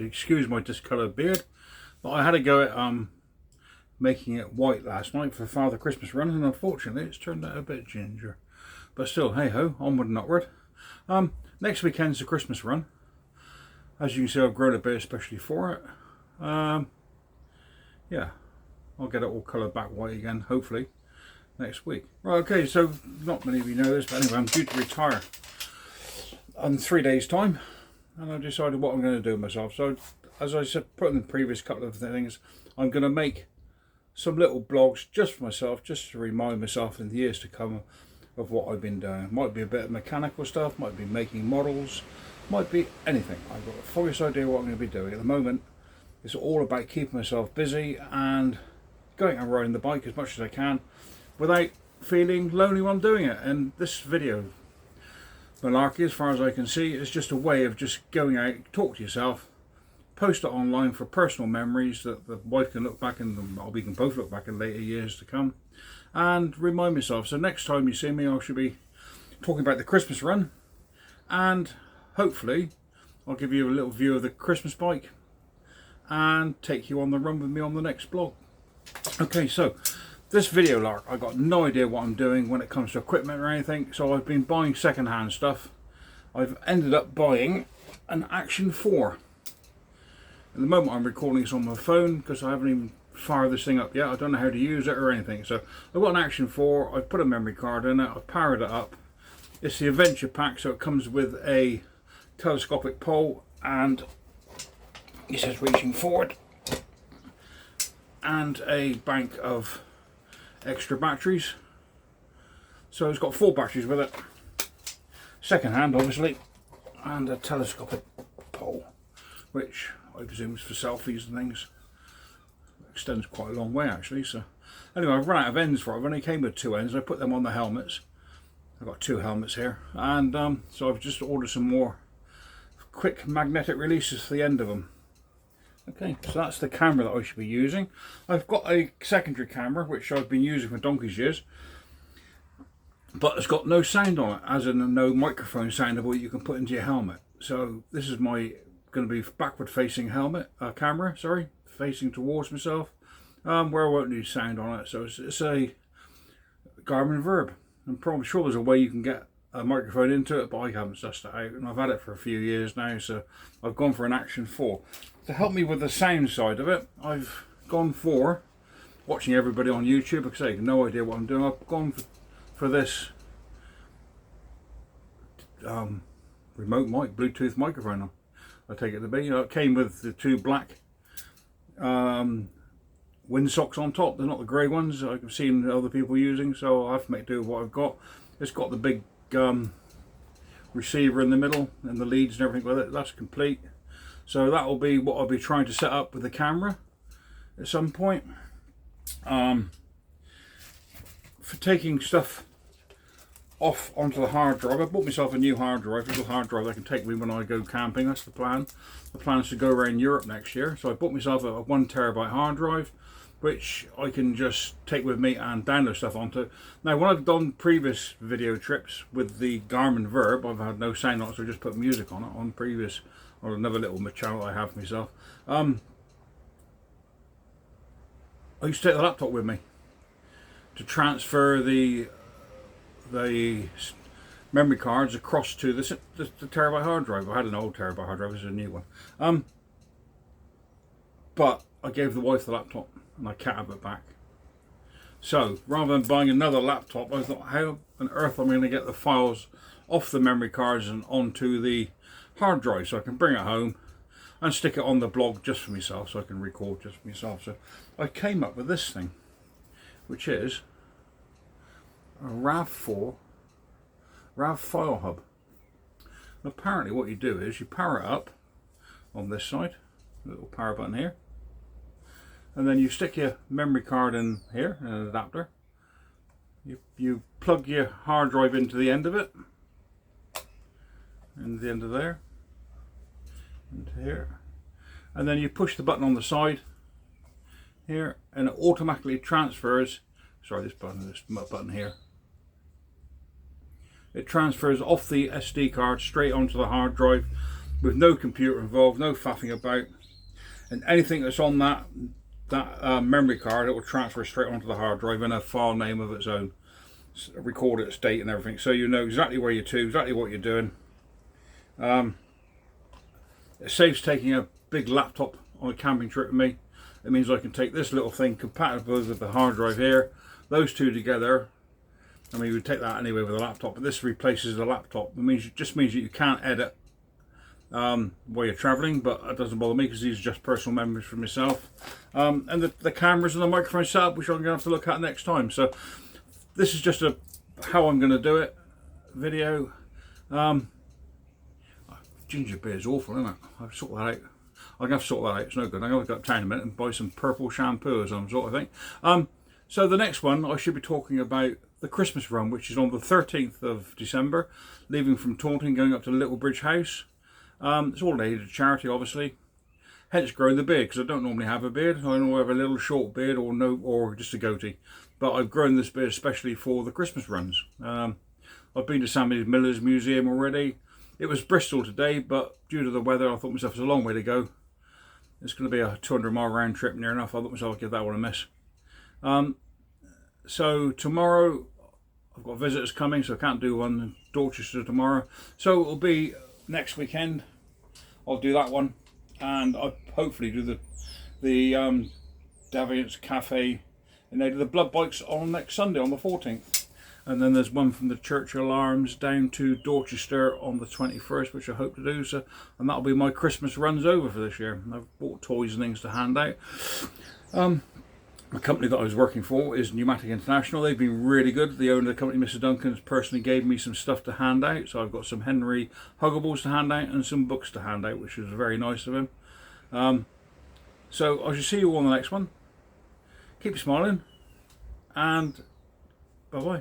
So excuse my discoloured beard, but I had a go at making it white last night for Father Christmas run, and unfortunately it's turned out a bit ginger. But still, hey ho, onward and upward. Next weekend's the Christmas run. As you can see, I've grown a beard especially for it. Yeah, I'll get it all coloured back white again, hopefully, next week. Right, okay, so not many of you know this, but anyway, I'm due to retire in 3 days' time, and I've decided what I'm going to do with myself. So, as I said, put in the previous couple of things, I'm going to make some little blogs just for myself, just to remind myself in the years to come of what I've been doing. Might be a bit of mechanical stuff, might be making models, might be anything. I've got the foggiest idea what I'm going to be doing. At the moment, it's all about keeping myself busy and going and riding the bike as much as I can without feeling lonely while I'm doing it. And this video malarkey, as far as I can see, is just a way of just going out, talk to yourself, post it online for personal memories that the wife can look back and we can both look back in later years to come, and remind myself. So next time you see me, I should be talking about the Christmas run, and hopefully I'll give you a little view of the Christmas bike and take you on the run with me on the next blog. Okay, so this video lark, I got no idea what I'm doing when it comes to equipment or anything, so I've been buying second-hand stuff. I've ended up buying an Action 4. At the moment I'm recording this on my phone because I haven't even fired this thing up yet. I don't know how to use it or anything. So I've got an Action 4, I've put a memory card in it, I've powered it up. It's the Adventure Pack, so it comes with a telescopic pole, and it says reaching forward, and a bank of extra batteries. So it's got 4 batteries with it, second hand obviously, and a telescopic pole, which I presume is for selfies and things. It extends quite a long way actually. So anyway, I've run out of ends for it. I've only came with 2 ends. I put them on the helmets. I've got 2 helmets here, and so I've just ordered some more quick magnetic releases for the end of them. Okay, so that's the camera that I should be using. I've got a secondary camera which I've been using for donkey's years, but it's got no sound on it, as in no microphone sound of what you can put into your helmet. So this is my going to be backward facing camera, sorry, facing towards myself, where I won't need sound on it. So it's a Garmin Verb. I'm probably sure there's a way you can get a microphone into it, but I haven't sussed it out, and I've had it for a few years now, so I've gone for an Action 4. To help me with the sound side of it, I've gone for, watching everybody on YouTube, because I have no idea what I'm doing, I've gone for this remote mic, Bluetooth microphone, I take it to be. It came with the 2 black windsocks on top. They're not the grey ones I've seen other people using, so I have to make do with what I've got. It's got the big receiver in the middle and the leads and everything with it. That's complete. So that will be what I'll be trying to set up with the camera at some point. For taking stuff off onto the hard drive, I bought myself a new hard drive, a little hard drive that I can take with me when I go camping. That's the plan. The plan is to go around Europe next year, so I bought myself a 1 terabyte hard drive, which I can just take with me and download stuff onto. Now, when I've done previous video trips with the Garmin Verb, I've had no sound on it, so I just put music on it on previous, or another little channel I have myself. I used to take the laptop with me to transfer the memory cards across to the terabyte hard drive. I had an old terabyte hard drive, this is a new one. But I gave the wife the laptop and I can't have it back. So rather than buying another laptop, I thought, how on earth am I going to get the files off the memory cards and onto the hard drive so I can bring it home and stick it on the blog just for myself, so I can record just for myself. So I came up with this thing, which is a RAV4 file hub. And apparently what you do is you power it up on this side, little power button here, and then you stick your memory card in here, an adapter. You plug your hard drive into the end of it, and the end of there, into here, and then you push the button on the side here, and it automatically transfers. Sorry, this button here. It transfers off the SD card straight onto the hard drive, with no computer involved, no faffing about, and anything that's on that memory card, it will transfer straight onto the hard drive in a file name of its own, record its date and everything, so you know exactly where you're to, exactly what you're doing. It saves taking a big laptop on a camping trip with me. It means I can take this little thing compatible with the hard drive here, those two together. I mean, you would take that anyway with a laptop, but this replaces the laptop. It just means that you can't edit while you're traveling, but it doesn't bother me because these are just personal memories for myself. And the cameras and the microphone setup, which I'm going to have to look at next time. So this is just a how I'm going to do it video. Ginger beer is awful, isn't it? I've sorted that out. I'm going to have to sort that out. It's no good. I'm going to go uptown in a minute and buy some purple shampoo or some sort of thing. So the next one, I should be talking about the Christmas run, which is on the 13th of December, leaving from Taunton, going up to Little Bridge House. It's all related to charity, obviously. Hence growing the beard, because I don't normally have a beard. I normally have a little short beard or just a goatee. But I've grown this beard especially for the Christmas runs. I've been to Samuel Miller's Museum already. It was Bristol today, but due to the weather, I thought to myself, it's a long way to go. It's going to be a 200-mile round trip near enough. I thought to myself, I'd give that one a miss. So tomorrow, I've got visitors coming, so I can't do one in Dorchester tomorrow. So it'll be next weekend. I'll do that one, and I'll hopefully do the Daviance Cafe, and they do the blood bikes on next Sunday on the 14th. And then there's one from the Churchill Arms down to Dorchester on the 21st, which I hope to do. So, and that'll be my Christmas runs over for this year. I've bought toys and things to hand out. The company that I was working for is Pneumatic International. They've been really good. The owner of the company, Mr. Duncan, personally gave me some stuff to hand out. So I've got some Henry Huggables to hand out and some books to hand out, which is very nice of him. So I shall see you all on the next one. Keep smiling, and bye-bye.